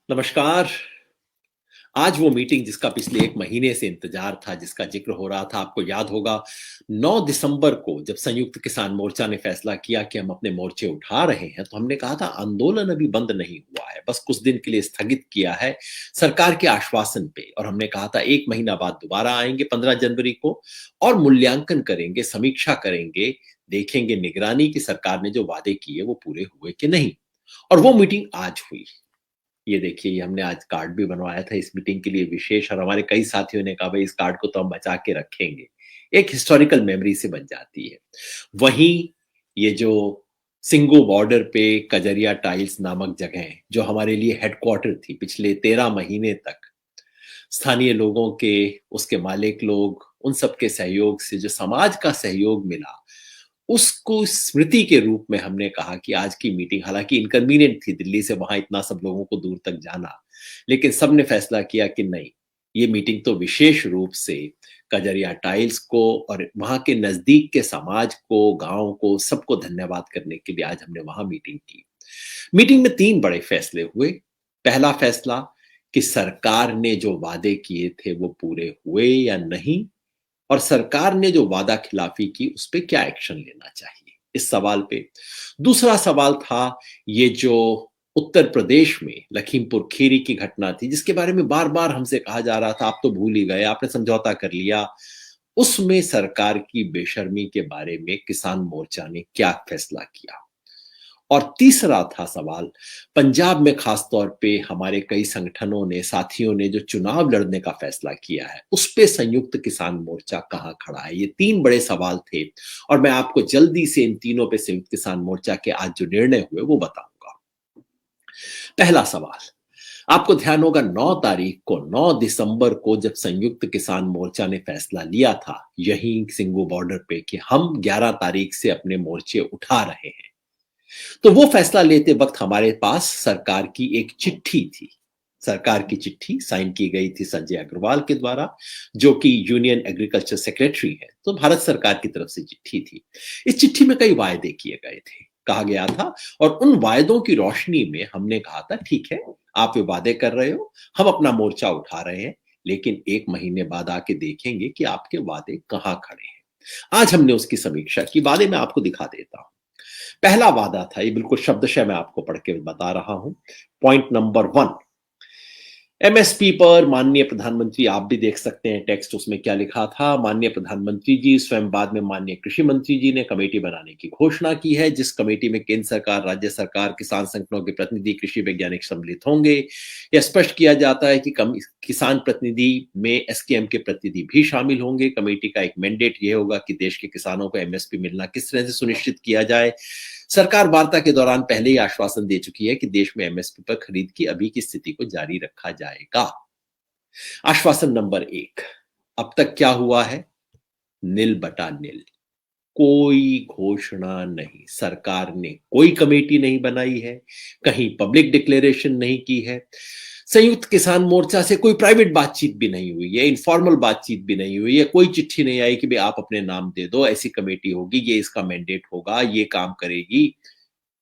नमस्कार। आज वो मीटिंग जिसका पिछले 1 महीने से इंतजार था, जिसका ज़िक्र हो रहा था, आपको याद होगा 9 दिसंबर को जब संयुक्त किसान मोर्चा ने फैसला किया कि हम अपने मोर्चे उठा रहे हैं, तो हमने कहा था आंदोलन अभी बंद नहीं हुआ है, बस कुछ दिन के लिए स्थगित किया है सरकार के आश्वासन पे। और हमने कहा था 1 महीना बाद दोबारा आएँगे 15 जनवरी को और मूल्यांकन करेंगे, समीक्षा करेंगे, देखेंगे निगरानी कि सरकार ने जो वादे किए वो पूरे हुए कि नहीं। और वो मीटिंग आज हुई। ये देखिए, ये हमने आज कार्ड भी बनवाया था इस मीटिंग के लिए विशेष, और हमारे कई साथियों ने कहा भाई इस कार्ड को तो हम बचा के रखेंगे। एक हिस्टोरिकल मेमोरी से बन जाती है। वहीं ये जो सिंगू बॉर्डर पे कजरिया टाइल्स नामक जगह है, जो हमारे लिए हेडक्वार्टर थी पिछले 13 महीने तक, स्थानीय लोगों के, उसके मालिक लोग, उन सब के सहयोग से जो समाज का सहयोग मिला, उसको स्मृति के रूप में हमने कहा कि आज की मीटिंग हालाँकि इनकन्वीनिएंट थी दिल्ली से वहाँ इतना सब लोगों को दूर तक जाना, लेकिन सबने फैसला किया कि नहीं, ये मीटिंग तो विशेष रूप से कजरिया टाइल्स को और वहाँ के नज़दीक के समाज को, गाँव को, सबको धन्यवाद करने के लिए आज हमने वहाँ मीटिंग की। मीटिंग में 3 बड़े फैसले हुए। पहला फैसला कि सरकार ने जो वादे किए थे वो पूरे हुए या नहीं, और सरकार ने जो वादा खिलाफी की उस पे क्या एक्शन लेना चाहिए, इस सवाल पे। दूसरा सवाल था ये जो उत्तर प्रदेश में लखीमपुर खीरी की घटना थी, जिसके बारे में बार-बार हमसे कहा जा रहा था आप तो भूल ही गए, आपने समझौता कर लिया। उसमें सरकार की बेशर्मी के बारे में किसान मोर्चा ने क्या फैसला किया। और तीसरा था सवाल, पंजाब में खास तौर पे हमारे कई संगठनों ने, साथियों ने जो चुनाव लड़ने का फैसला किया है, उस पे संयुक्त किसान मोर्चा कहाँ खड़ा है? ये 3 बड़े सवाल थे और मैं आपको जल्दी से इन तीनों पे संयुक्त किसान मोर्चा के आज जो निर्णय हुए वो बताऊंगा। पहला सवाल, आपको ध्यान होगा 9 तारीख को, 9 दिसंबर को जब संयुक्त किसान मोर्चा ने फैसला लिया था, यहीं सिंगू बॉर्डर पे कि हम 11 तारीख से अपने मोर्चे उठा रहे हैं। तो वो फैसला लेते वक्त हमारे पास सरकार की एक चिट्ठी थी। सरकार की चिट्ठी साइन की गई थी संजय अग्रवाल के द्वारा, जो कि यूनियन एग्रीकल्चर सेक्रेटरी है, तो भारत सरकार की तरफ से चिट्ठी थी। इस चिट्ठी में कई वायदे किए गए थे, कहा गया था, और उन वायदों की रोशनी में हमने कहा था ठीक है, आप ये वादे कर रहे हो, हम अपना मोर्चा उठा रहे हैं, लेकिन 1 महीने बाद आके देखेंगे कि आपके वादे कहाँ खड़े हैं। आज हमने उसकी समीक्षा की, वादे मैं आपको दिखा देता हूं। पहला वादा था, ये बिल्कुल शब्दशः मैं आपको पढ़ के बता रहा हूं। पॉइंट नंबर 1, एमएसपी पर माननीय प्रधानमंत्री, आप भी देख सकते हैं टेक्स्ट उसमें क्या लिखा था। माननीय प्रधानमंत्री जी स्वयं बाद में माननीय कृषि मंत्री जी ने कमेटी बनाने की घोषणा की है, जिस कमेटी में केंद्र सरकार, राज्य सरकार, किसान संगठनों के प्रतिनिधि, कृषि वैज्ञानिक सम्मिलित होंगे। यह स्पष्ट किया जाता है कि किसान प्रतिनिधि में एसकेएम के प्रतिनिधि भी शामिल होंगे। कमेटी का एक मैंडेट यह होगा कि देश के किसानों को एमएसपी मिलना किस तरह से सुनिश्चित किया जाए। सरकार वार्ता के दौरान पहले ही आश्वासन दे चुकी है कि देश में एमएसपी पर खरीद की अभी की स्थिति को जारी रखा जाएगा। आश्वासन नंबर 1, अब तक क्या हुआ है? निल बटा निल, कोई घोषणा नहीं, सरकार ने कोई कमेटी नहीं बनाई है, कहीं पब्लिक डिक्लेरेशन नहीं की है, संयुक्त किसान मोर्चा से कोई प्राइवेट बातचीत भी नहीं हुई है, इनफॉर्मल बातचीत भी नहीं हुई है, कोई चिट्ठी नहीं आई कि भाई आप अपने नाम दे दो, ऐसी कमेटी होगी, ये इसका मैंडेट होगा, ये काम करेगी,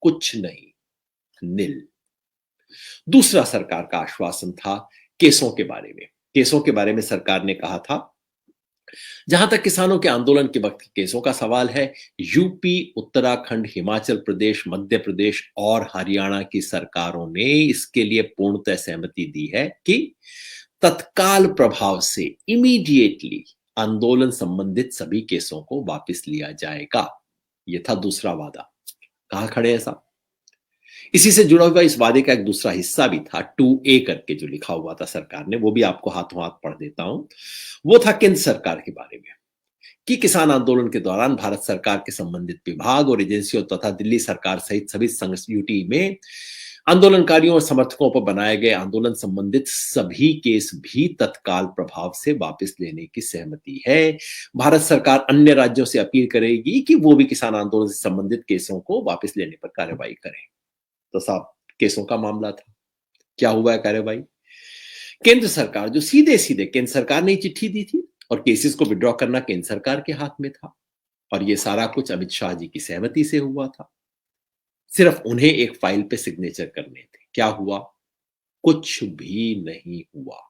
कुछ नहीं, निल। दूसरा सरकार का आश्वासन था केसों के बारे में। केसों के बारे में सरकार ने कहा था, जहां तक किसानों के आंदोलन के वक्त के केसों का सवाल है, यूपी, उत्तराखंड, हिमाचल प्रदेश, मध्य प्रदेश और हरियाणा की सरकारों ने इसके लिए पूर्णतः सहमति दी है कि तत्काल प्रभाव से इमीडिएटली आंदोलन संबंधित सभी केसों को वापस लिया जाएगा। यह था दूसरा वादा। कहां खड़े हैं साहब? इसी से जुड़ा हुआ इस वादे का एक दूसरा हिस्सा भी था, 2A करके जो लिखा हुआ था सरकार ने, वो भी आपको हाथों हाथ पढ़ देता हूं। वो था केंद्र सरकार के बारे में कि किसान आंदोलन के दौरान भारत सरकार के संबंधित विभाग और एजेंसियों तथा दिल्ली सरकार सहित सभी संघ यूटी में आंदोलनकारियों और समर्थकों पर बनाए गए आंदोलन संबंधित सभी केस भी तत्काल प्रभाव से वापस लेने की सहमति है। भारत सरकार अन्य राज्यों से अपील करेगी कि वो भी किसान आंदोलन से संबंधित केसों को वापस लेने पर कार्रवाई करें। तो साहब, केसों का मामला था, क्या हुआ है कार्रवाई? केंद्र सरकार, जो सीधे सीधे केंद्र सरकार ने चिट्ठी दी थी और केसेस को विड्रॉ करना केंद्र सरकार के हाथ में था, और ये सारा कुछ अमित शाह जी की सहमति से हुआ था। सिर्फ उन्हें एक फाइल पे सिग्नेचर करने थे। क्या हुआ? कुछ भी नहीं हुआ।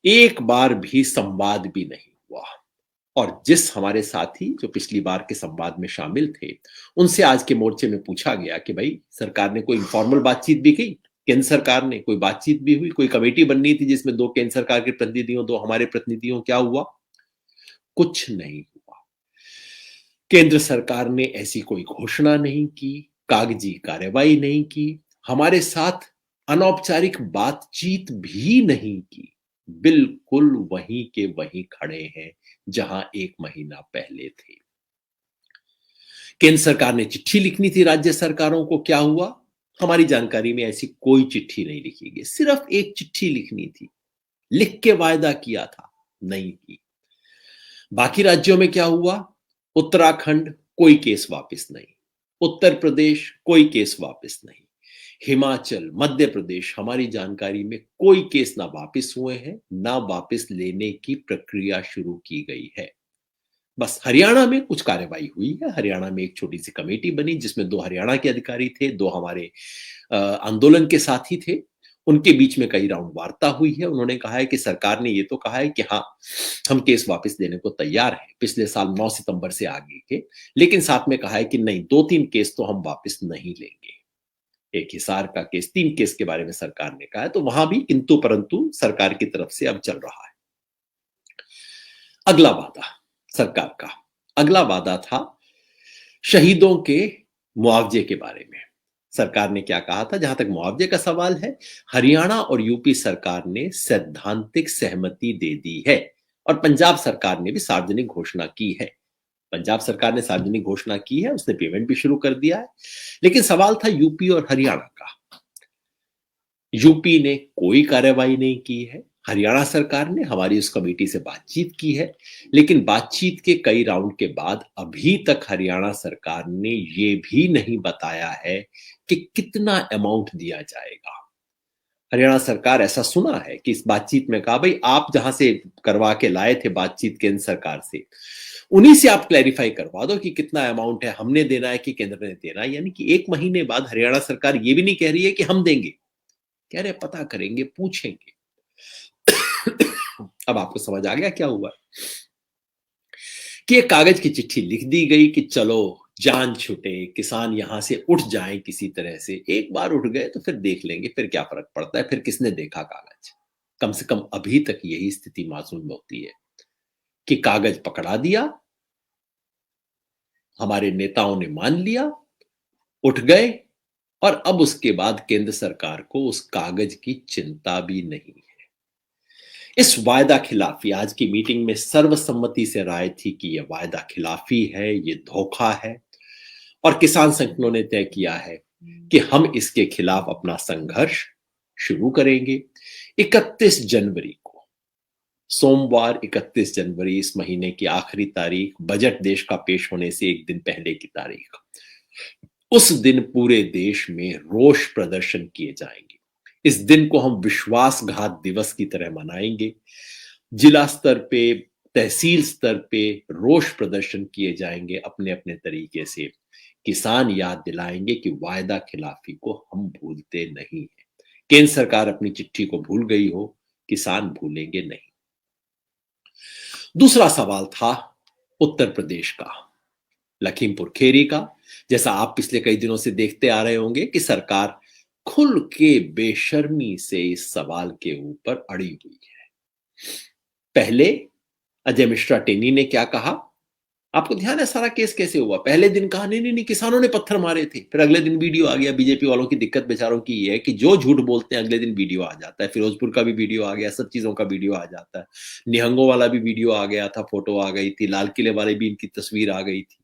एक बार भी संवाद भी नहीं हुआ। और जिस हमारे साथी जो पिछली बार के संवाद में शामिल थे, उनसे आज के मोर्चे में पूछा गया कि भाई सरकार ने कोई इनफॉर्मल बातचीत भी की? केंद्र सरकार ने कोई बातचीत भी हुई? कोई कमेटी बननी थी जिसमें 2 केंद्र सरकार के प्रतिनिधियों, 2 हमारे प्रतिनिधियों, क्या हुआ? कुछ नहीं हुआ। केंद्र सरकार ने ऐसी कोई घोषणा नहीं की, कागजी कार्रवाई नहीं की, हमारे साथ अनौपचारिक बातचीत भी नहीं की। बिल्कुल वहीं के वहीं खड़े हैं जहां 1 महीना पहले थे। केंद्र सरकार ने चिट्ठी लिखनी थी राज्य सरकारों को, क्या हुआ? हमारी जानकारी में ऐसी कोई चिट्ठी नहीं लिखी गई। सिर्फ एक चिट्ठी लिखनी थी, लिख के वायदा किया था, नहीं की। बाकी राज्यों में क्या हुआ? उत्तराखंड कोई केस वापस नहीं, उत्तर प्रदेश कोई केस वापस नहीं, हिमाचल, मध्य प्रदेश, हमारी जानकारी में कोई केस ना वापस हुए हैं, ना वापस लेने की प्रक्रिया शुरू की गई है। बस हरियाणा में कुछ कार्रवाई हुई है। हरियाणा में एक छोटी सी कमेटी बनी जिसमें 2 हरियाणा के अधिकारी थे, 2 हमारे आंदोलन के साथी थे। उनके बीच में कई राउंड वार्ता हुई है। उन्होंने कहा है कि सरकार ने ये तो कहा है कि हाँ, हम केस वापस देने को तैयार हैं, पिछले साल 9 सितंबर से आगे के। लेकिन साथ में कहा है कि नहीं, 2-3 केस तो हम वापस नहीं लेंगे। एक हिसार का केस, 3 केस के बारे में सरकार ने कहा है, तो वहां भी किंतु परंतु सरकार की तरफ से अब चल रहा है। अगला वादा सरकार का, अगला वादा था शहीदों के मुआवजे के बारे में। सरकार ने क्या कहा था? जहां तक मुआवजे का सवाल है, हरियाणा और यूपी सरकार ने सैद्धांतिक सहमति दे दी है और पंजाब सरकार ने भी सार्वजनिक घोषणा की है। पंजाब सरकार ने सार्वजनिक घोषणा की है, उसने पेमेंट भी शुरू कर दिया है। लेकिन सवाल था यूपी और हरियाणा का। यूपी ने कोई कार्रवाई नहीं की है। हरियाणा सरकार ने हमारी उस कमेटी से बातचीत की है, लेकिन बातचीत के कई राउंड के बाद अभी तक हरियाणा सरकार ने ये भी नहीं बताया है कि कितना अमाउंट दिया जाएगा। हरियाणा सरकार, ऐसा सुना है कि इस बातचीत में कहा, भाई आप जहां से करवा के लाए थे बातचीत केंद्र सरकार से, उन्हीं से आप क्लैरिफाई करवा दो कि कितना अमाउंट है, हमने देना है कि केंद्र ने देना है। यानी कि 1 महीने बाद हरियाणा सरकार ये भी नहीं कह रही है कि हम देंगे, कह रहे पता करेंगे, पूछेंगे। अब आपको समझ आ गया क्या हुआ कि एक कागज की चिट्ठी लिख दी गई कि चलो जान छूटे, किसान यहां से उठ जाएं किसी तरह से। एक बार उठ गए तो फिर देख लेंगे, फिर क्या फर्क पड़ता है, फिर किसने देखा कागज। कम से कम अभी तक यही स्थिति मासूम होती है कि कागज पकड़ा दिया, हमारे नेताओं ने मान लिया, उठ गए, और अब उसके बाद केंद्र सरकार को उस कागज की चिंता भी नहीं है। इस वायदा खिलाफी, आज की मीटिंग में सर्वसम्मति से राय थी कि यह वायदा खिलाफी है, ये धोखा है, और किसान संगठनों ने तय किया है कि हम इसके खिलाफ अपना संघर्ष शुरू करेंगे। 31 जनवरी को, सोमवार 31 जनवरी, इस महीने की आखिरी तारीख, बजट देश का पेश होने से एक दिन पहले की तारीख, उस दिन पूरे देश में रोष प्रदर्शन किए जाएंगे। इस दिन को हम विश्वासघात दिवस की तरह मनाएंगे। जिला स्तर पे, तहसील स्तर पे रोष प्रदर्शन किए जाएंगे अपने अपने तरीके से। किसान याद दिलाएंगे कि वायदा खिलाफी को हम भूलते नहीं हैं। केंद्र सरकार अपनी चिट्ठी को भूल गई हो, किसान भूलेंगे नहीं। दूसरा सवाल था उत्तर प्रदेश का, लखीमपुर खीरी का। जैसा आप पिछले कई दिनों से देखते आ रहे होंगे कि सरकार खुल के बेशर्मी से इस सवाल के ऊपर अड़ी हुई है। पहले अजय मिश्रा टेनी ने क्या कहा? आपको ध्यान है सारा केस कैसे हुआ? पहले दिन कहा नहीं नहीं नहीं, किसानों ने पत्थर मारे थे। फिर अगले दिन वीडियो आ गया। बीजेपी वालों की दिक्कत बेचारों की ये है कि जो झूठ बोलते हैं अगले दिन वीडियो आ जाता है। फिरोजपुर का भी वीडियो आ गया, सब चीजों का वीडियो आ जाता है। निहंगों वाला भी वीडियो आ गया था, फोटो आ गई थी, लाल किले वाले भी इनकी तस्वीर आ गई थी।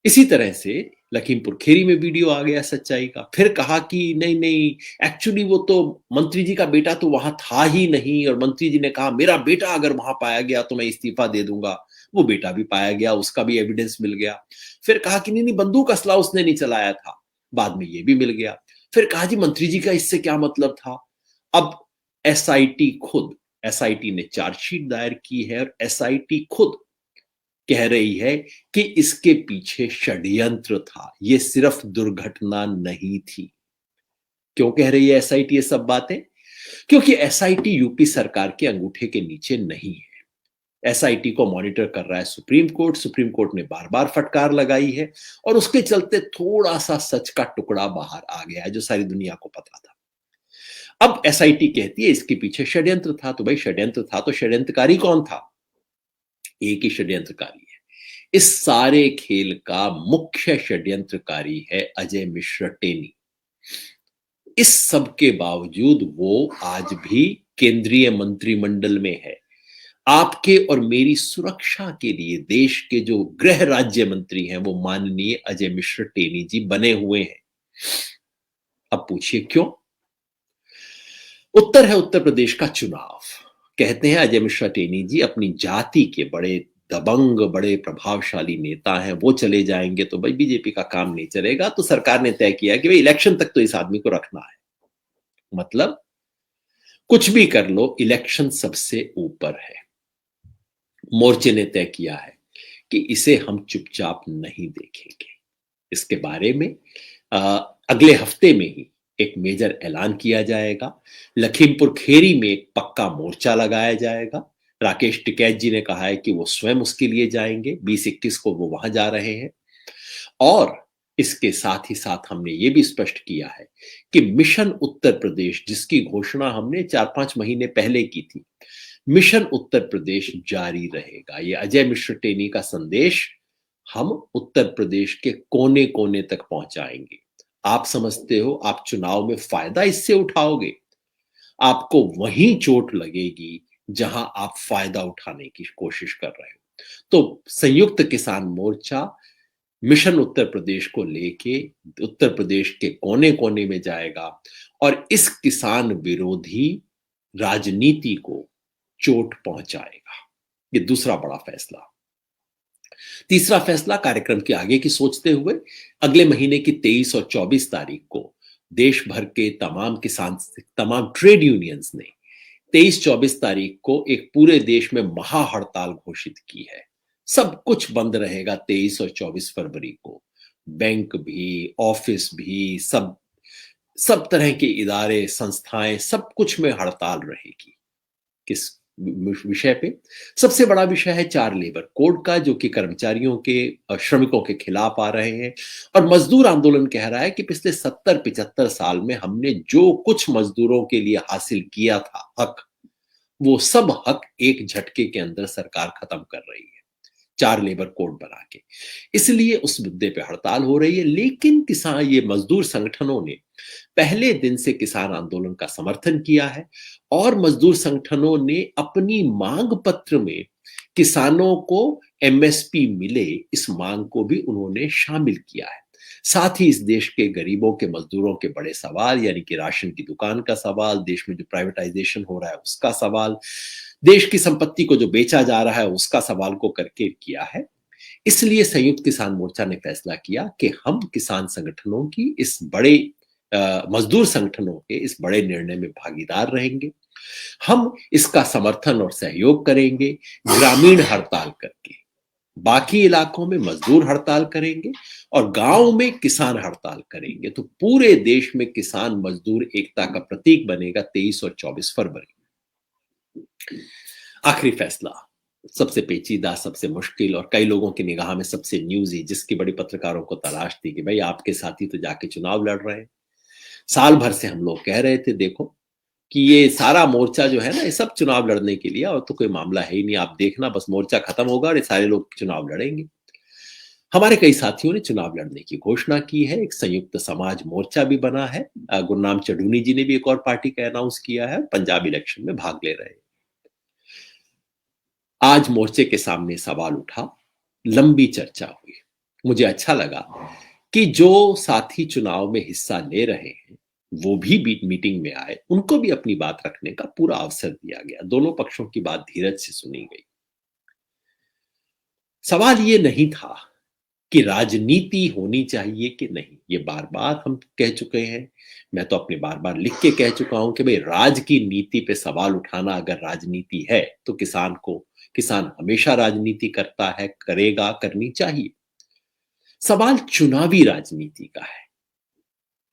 इसी तरह से लखीमपुर खीरी में वीडियो आ गया सच्चाई का। फिर कहा कि नहीं नहीं, एक्चुअली वो तो मंत्री जी का बेटा तो वहां था ही नहीं, और मंत्री जी ने कहा मेरा बेटा अगर वहां पाया गया तो मैं इस्तीफा दे दूंगा। वो बेटा भी पाया गया, उसका भी एविडेंस मिल गया। फिर कहा कि नहीं नहीं, बंदूक असला उसने नहीं चलाया था, बाद में ये भी मिल गया। फिर कहा जी मंत्री जी का इससे क्या मतलब था। अब एसआईटी खुद, एसआईटी ने चार्जशीट दायर की है और एसआईटी खुद कह रही है कि इसके पीछे षड्यंत्र था, ये सिर्फ दुर्घटना नहीं थी। क्यों कह रही है एसआईटी ये सब बातें? क्योंकि एसआईटी यूपी सरकार के अंगूठे के नीचे नहीं है। एसआईटी को मॉनिटर कर रहा है सुप्रीम कोर्ट। सुप्रीम कोर्ट ने बार बार फटकार लगाई है और उसके चलते थोड़ा सा सच का टुकड़ा बाहर आ गया है जो सारी दुनिया को पता था। अब एसआईटी कहती है इसके पीछे षड्यंत्र था। तो भाई षड्यंत्र था तो षड्यंत्रकारी कौन था? एक ही षड्यंत्रकारी है। इस सारे खेल का मुख्य षड्यंत्रकारी है अजय मिश्र टेनी। इस सब के बावजूद वो आज भी केंद्रीय मंत्रिमंडल में है। आपके और मेरी सुरक्षा के लिए देश के जो गृह राज्य मंत्री हैं वो माननीय अजय मिश्र टेनी जी बने हुए हैं। अब पूछिए क्यों? उत्तर है उत्तर प्रदेश का चुनाव। कहते हैं अजय मिश्रा टेनी जी अपनी जाति के बड़े दबंग, बड़े प्रभावशाली नेता हैं, वो चले जाएंगे तो भाई बीजेपी का काम नहीं चलेगा। तो सरकार ने तय किया कि भाई इलेक्शन तक तो इस आदमी को रखना है। मतलब कुछ भी कर लो, इलेक्शन सबसे ऊपर है। मोर्चे ने तय किया है कि इसे हम चुपचाप नहीं देखेंगे। इसके बारे में अगले हफ्ते में ही एक मेजर ऐलान किया जाएगा। लखीमपुर खेरी में एक पक्का मोर्चा लगाया जाएगा। राकेश टिकैत जी ने कहा है कि वो स्वयं उसके लिए जाएंगे। 20-21 को वो वहां जा रहे हैं। और इसके साथ ही साथ हमने ये भी स्पष्ट किया है कि मिशन उत्तर प्रदेश, जिसकी घोषणा हमने 4-5 महीने पहले की थी, मिशन उत्तर प्रदेश जारी रहेगा। ये अजय मिश्र टेनी का संदेश हम उत्तर प्रदेश के कोने कोने तक पहुंचाएंगे। आप समझते हो आप चुनाव में फायदा इससे उठाओगे? आपको वहीं चोट लगेगी जहां आप फायदा उठाने की कोशिश कर रहे हो। तो संयुक्त किसान मोर्चा मिशन उत्तर प्रदेश को लेके उत्तर प्रदेश के कोने कोने में जाएगा और इस किसान विरोधी राजनीति को चोट पहुंचाएगा। ये दूसरा बड़ा फैसला। तीसरा फैसला कार्यक्रम के आगे की सोचते हुए अगले महीने की 23 और 24 तारीख को देश भर के तमाम ट्रेड यूनियंस ने 23-24 तारीख को एक पूरे देश में महा हड़ताल घोषित की है। सब कुछ बंद रहेगा 23 और 24 फरवरी को। बैंक भी, ऑफिस भी, सब तरह के इदारे, संस्थाएं, सब कुछ में हड़ताल रहेगी। किस विषय पे? सबसे बड़ा विषय है 4 लेबर कोड का, जो कि कर्मचारियों के, श्रमिकों के खिलाफ आ रहे हैं। और मजदूर आंदोलन कह रहा है कि पिछले 70-75 साल में हमने जो कुछ मजदूरों के लिए हासिल किया था हक, वो सब हक एक झटके के अंदर सरकार खत्म कर रही है 4 लेबर कोड बना के। इसलिए उस मुद्दे पे हड़ताल हो रही है। लेकिन ये मजदूर संगठनों ने पहले दिन से किसान आंदोलन का समर्थन किया है और मजदूर संगठनों ने अपनी मांग पत्र में किसानों को एमएसपी मिले, इस मांग को भी उन्होंने शामिल किया है। साथ ही इस देश के गरीबों के, मजदूरों के बड़े सवाल, यानी कि राशन की दुकान का सवाल, देश में जो प्राइवेटाइजेशन हो रहा है उसका सवाल, देश की संपत्ति को जो बेचा जा रहा है उसका सवाल को करके किया है। इसलिए संयुक्त किसान मोर्चा ने फैसला किया कि हम किसान संगठनों की इस बड़े मजदूर संगठनों के इस बड़े निर्णय में भागीदार रहेंगे। हम इसका समर्थन और सहयोग करेंगे ग्रामीण हड़ताल करके। बाकी इलाकों में मजदूर हड़ताल करेंगे और गांव में किसान हड़ताल करेंगे। तो पूरे देश में किसान मजदूर एकता का प्रतीक बनेगा 23 और 24 फरवरी। आखिरी फैसला, सबसे पेचीदा, सबसे मुश्किल और कई लोगों की निगाह में सबसे न्यूज़ी, जिसकी बड़ी पत्रकारों को तलाश थी कि भाई आपके साथी तो जाके चुनाव लड़ रहे हैं। साल भर से हम लोग कह रहे थे देखो कि ये सारा मोर्चा जो है ना, ये सब चुनाव लड़ने के लिए, और तो कोई मामला है ही नहीं। आप देखना, बस मोर्चा खत्म होगा और ये सारे लोग चुनाव लड़ेंगे। हमारे कई साथियों ने चुनाव लड़ने की घोषणा की है। एक संयुक्त समाज मोर्चा भी बना है। गुरनाम चढ़ूनी जी ने भी एक और पार्टी का अनाउंस किया है, पंजाब इलेक्शन में भाग ले रहे हैं। आज मोर्चे के सामने सवाल उठा, लंबी चर्चा हुई। मुझे अच्छा लगा कि जो साथी चुनाव में हिस्सा ले रहे हैं वो भी मीटिंग में आए, उनको भी अपनी बात रखने का पूरा अवसर दिया गया। दोनों पक्षों की बात धीरज से सुनी गई। सवाल ये नहीं था कि राजनीति होनी चाहिए कि नहीं, ये बार बार हम कह चुके हैं। मैं तो अपने बार बार लिख के कह चुका हूं कि भाई राज की नीति पे सवाल उठाना अगर राजनीति है तो किसान हमेशा राजनीति करता है, करेगा, करनी चाहिए। सवाल चुनावी राजनीति का है।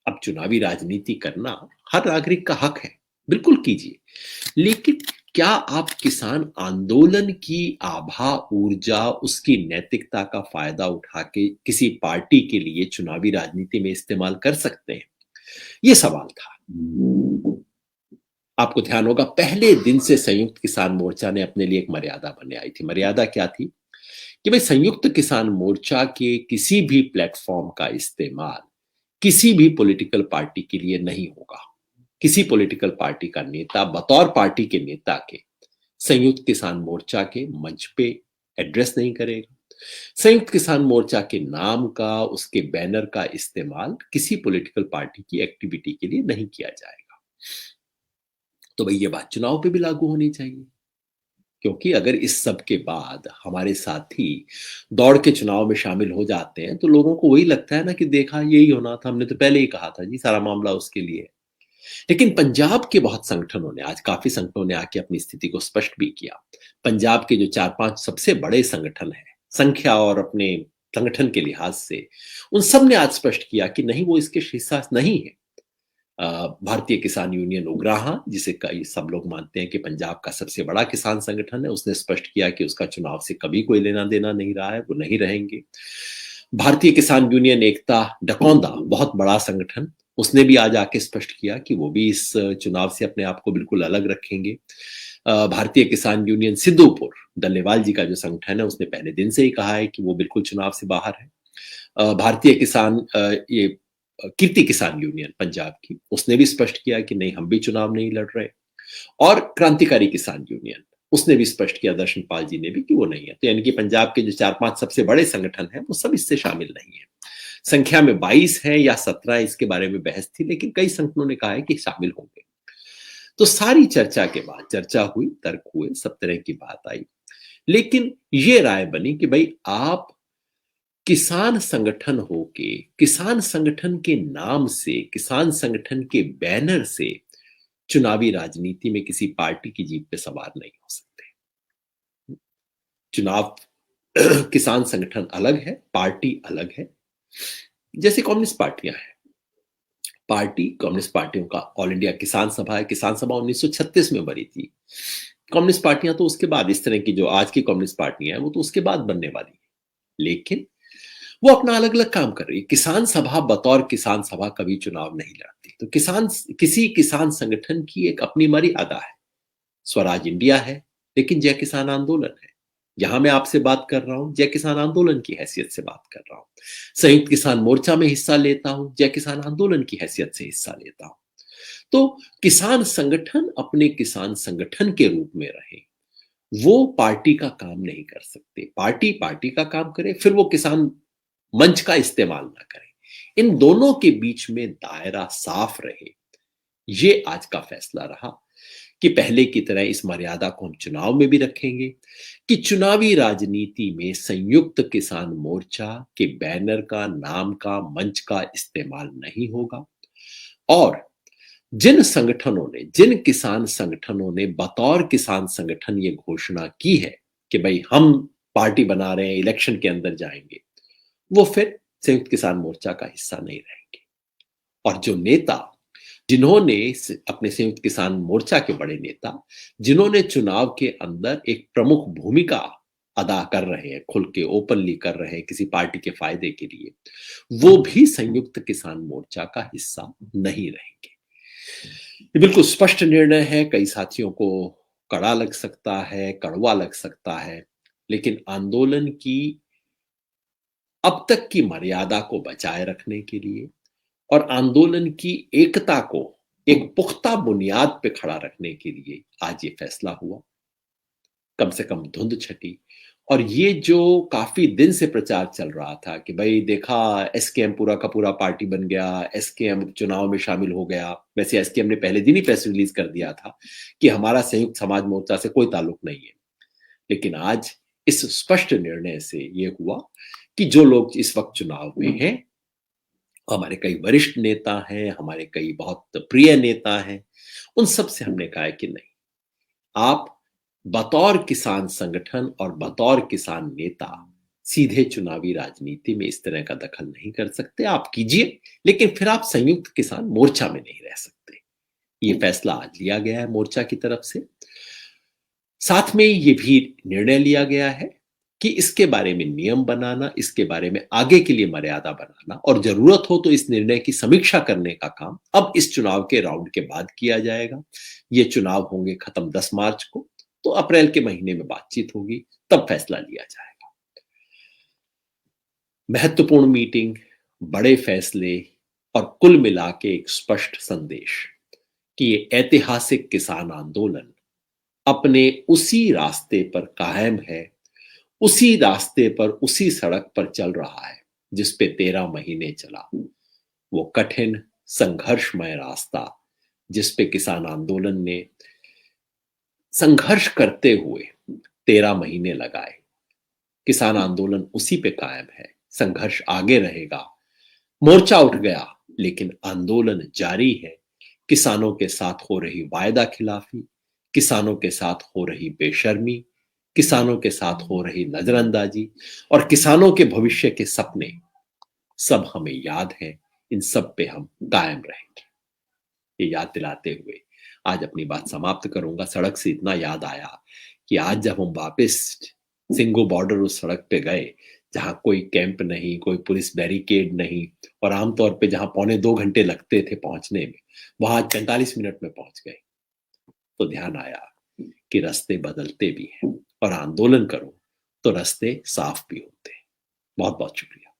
अब चुनावी राजनीति करना हर नागरिक का हक है, बिल्कुल कीजिए। लेकिन क्या आप किसान आंदोलन की आभा, ऊर्जा, उसकी नैतिकता का फायदा उठा के किसी पार्टी के लिए चुनावी राजनीति में इस्तेमाल कर सकते हैं? ये सवाल था। आपको ध्यान होगा पहले दिन से संयुक्त किसान मोर्चा ने अपने लिए एक मर्यादा बनाई थी। मर्यादा क्या थी? कि भाई संयुक्त किसान मोर्चा के किसी भी प्लेटफॉर्म का इस्तेमाल किसी भी पॉलिटिकल पार्टी के लिए नहीं होगा। किसी पॉलिटिकल पार्टी का नेता बतौर पार्टी के नेता के संयुक्त किसान मोर्चा के मंच पे एड्रेस नहीं करेगा। संयुक्त किसान मोर्चा के नाम का, उसके बैनर का इस्तेमाल किसी पॉलिटिकल पार्टी की एक्टिविटी के लिए नहीं किया जाएगा। तो भाई ये बात चुनाव पे भी लागू होनी चाहिए, क्योंकि अगर इस सब के बाद हमारे साथी दौड़ के चुनाव में शामिल हो जाते हैं तो लोगों को वही लगता है ना कि देखा यही होना था, हमने तो पहले ही कहा था जी, सारा मामला उसके लिए है। लेकिन पंजाब के बहुत संगठनों ने, आज काफी संगठनों ने आके अपनी स्थिति को स्पष्ट भी किया। पंजाब के जो 4-5 सबसे बड़े संगठन हैं, संख्या और अपने संगठन के लिहाज से, उन सब ने आज स्पष्ट किया कि नहीं, वो इसके हिस्सा नहीं है। भारतीय किसान यूनियन उग्राहा, जिसे कई सब लोग मानते हैं कि पंजाब का सबसे बड़ा किसान संगठन है, उसने स्पष्ट किया कि उसका चुनाव से कभी कोई लेना देना नहीं रहा है, वो नहीं रहेंगे। भारतीय किसान यूनियन एकता डकौंदा, बहुत बड़ा संगठन, उसने भी आज आके स्पष्ट किया कि वो भी इस चुनाव से अपने आप को बिल्कुल अलग रखेंगे। भारतीय किसान यूनियन सिद्धूपुर, डल्लेवाल जी का जो संगठन है, उसने पहले दिन से ही कहा है कि वो बिल्कुल चुनाव से बाहर है। भारतीय किसान ये कीर्ति किसान यूनियन पंजाब की, उसने भी स्पष्ट किया कि नहीं, हम भी चुनाव नहीं लड़ रहे। और क्रांतिकारी किसान यूनियन, उसने भी स्पष्ट किया, दर्शन पाल जी ने भी, कि वो नहीं है। तो यानी कि पंजाब के जो 4-5 सबसे बड़े संगठन हैं, वो सब इससे शामिल नहीं है। संख्या में 22 है या 17, इसके बारे में बहस थी, लेकिन कई संगठनों ने कहा है कि शामिल होंगे। तो सारी चर्चा के बाद चर्चा हुई, तर्क हुए, सब तरह की बात आई, लेकिन ये राय बनी कि भाई आप किसान संगठन होके, किसान संगठन के नाम से, किसान संगठन के बैनर से चुनावी राजनीति में किसी पार्टी की जीत पे सवार नहीं हो सकते। चुनाव किसान संगठन अलग है, पार्टी अलग है। जैसे कम्युनिस्ट पार्टियां हैं, पार्टी कम्युनिस्ट पार्टियों का ऑल इंडिया किसान सभा है। किसान सभा 1936 में बनी थी। कम्युनिस्ट पार्टियां तो उसके बाद, इस तरह की जो आज की कम्युनिस्ट पार्टियां हैं, वो तो उसके बाद बनने वाली है। लेकिन वो अपना अलग अलग काम कर रही है। किसान सभा बतौर किसान सभा कभी चुनाव नहीं लड़ती। तो किसी किसान संगठन की एक अपनी मर्यादा है। स्वराज इंडिया है, लेकिन जय किसान आंदोलन है। यहां मैं आपसे बात कर रहा हूं, जय किसान आंदोलन की हैसियत से बात कर रहा हूं। संयुक्त किसान मोर्चा में हिस्सा लेता हूं, जय किसान आंदोलन की हैसियत से हिस्सा लेता हूं। तो किसान संगठन अपने किसान संगठन के रूप में रहे, वो पार्टी का काम नहीं कर सकते। पार्टी पार्टी का काम करे, फिर वो किसान मंच का इस्तेमाल ना करें। इन दोनों के बीच में दायरा साफ रहे, ये आज का फैसला रहा कि पहले की तरह इस मर्यादा को हम चुनाव में भी रखेंगे कि चुनावी राजनीति में संयुक्त किसान मोर्चा के बैनर का, नाम का, मंच का इस्तेमाल नहीं होगा। और जिन संगठनों ने, जिन किसान संगठनों ने बतौर किसान संगठन ये घोषणा की है कि भाई हम पार्टी बना रहे हैं, इलेक्शन के अंदर जाएंगे, वो फिर संयुक्त किसान मोर्चा का हिस्सा नहीं रहेंगे। और जो नेता, जिन्होंने अपने संयुक्त किसान मोर्चा के बड़े नेता, जिन्होंने चुनाव के अंदर एक प्रमुख भूमिका अदा कर रहे हैं, खुल के ओपनली कर रहे हैं किसी पार्टी के फायदे के लिए, वो भी संयुक्त किसान मोर्चा का हिस्सा नहीं रहेंगे। ये बिल्कुल स्पष्ट निर्णय है। कई साथियों को कड़ा लग सकता है, कड़वा लग सकता है, लेकिन आंदोलन की अब तक की मर्यादा को बचाए रखने के लिए और आंदोलन की एकता को एक पुख्ता बुनियाद पे खड़ा रखने के लिए आज ये फैसला हुआ। कम से कम धुंध छटी। और ये जो काफी दिन से प्रचार चल रहा था कि भाई देखा, एसकेएम पूरा का पूरा पार्टी बन गया, एसकेएम चुनाव में शामिल हो गया। वैसे एसकेएम ने पहले दिन ही प्रेस रिलीज कर दिया था कि हमारा संयुक्त समाज मोर्चा से कोई ताल्लुक नहीं है। लेकिन आज इस स्पष्ट निर्णय से ये हुआ कि जो लोग इस वक्त चुनाव में हैं, हमारे कई वरिष्ठ नेता हैं, हमारे कई बहुत प्रिय नेता हैं, उन सब से हमने कहा है कि नहीं, आप बतौर किसान संगठन और बतौर किसान नेता सीधे चुनावी राजनीति में इस तरह का दखल नहीं कर सकते। आप कीजिए, लेकिन फिर आप संयुक्त किसान मोर्चा में नहीं रह सकते। ये फैसला आज लिया गया है मोर्चा की तरफ से। साथ में ये भी निर्णय लिया गया है कि इसके बारे में नियम बनाना, इसके बारे में आगे के लिए मर्यादा बनाना और जरूरत हो तो इस निर्णय की समीक्षा करने का काम अब इस चुनाव के राउंड के बाद किया जाएगा। ये चुनाव होंगे खत्म 10 मार्च को, तो अप्रैल के महीने में बातचीत होगी, तब फैसला लिया जाएगा। महत्वपूर्ण मीटिंग, बड़े फैसले और कुल मिला के एक स्पष्ट संदेश कि ये ऐतिहासिक किसान आंदोलन अपने उसी रास्ते पर कायम है, उसी रास्ते पर, उसी सड़क पर चल रहा है जिस पे 13 महीने चला। वो कठिन संघर्षमय रास्ता जिस पे किसान आंदोलन ने संघर्ष करते हुए 13 महीने लगाए, किसान आंदोलन उसी पे कायम है। संघर्ष आगे रहेगा। मोर्चा उठ गया, लेकिन आंदोलन जारी है। किसानों के साथ हो रही वायदा खिलाफी, किसानों के साथ हो रही बेशर्मी, किसानों के साथ हो रही नजरअंदाजी और किसानों के भविष्य के सपने, सब हमें याद है। इन सब पे हम कायम रहेंगे। ये याद दिलाते हुए आज अपनी बात समाप्त करूंगा। सड़क से इतना याद आया कि आज जब हम वापस सिंगो बॉर्डर उस सड़क पे गए जहां कोई कैंप नहीं, कोई पुलिस बैरिकेड नहीं, और आमतौर पे जहां 2.25 घंटे लगते थे पहुंचने में, वहां आज 45 मिनट में पहुंच गए, तो ध्यान आया कि रास्ते बदलते भी हैं और आंदोलन करो तो रास्ते साफ भी होते हैं। बहुत बहुत शुक्रिया।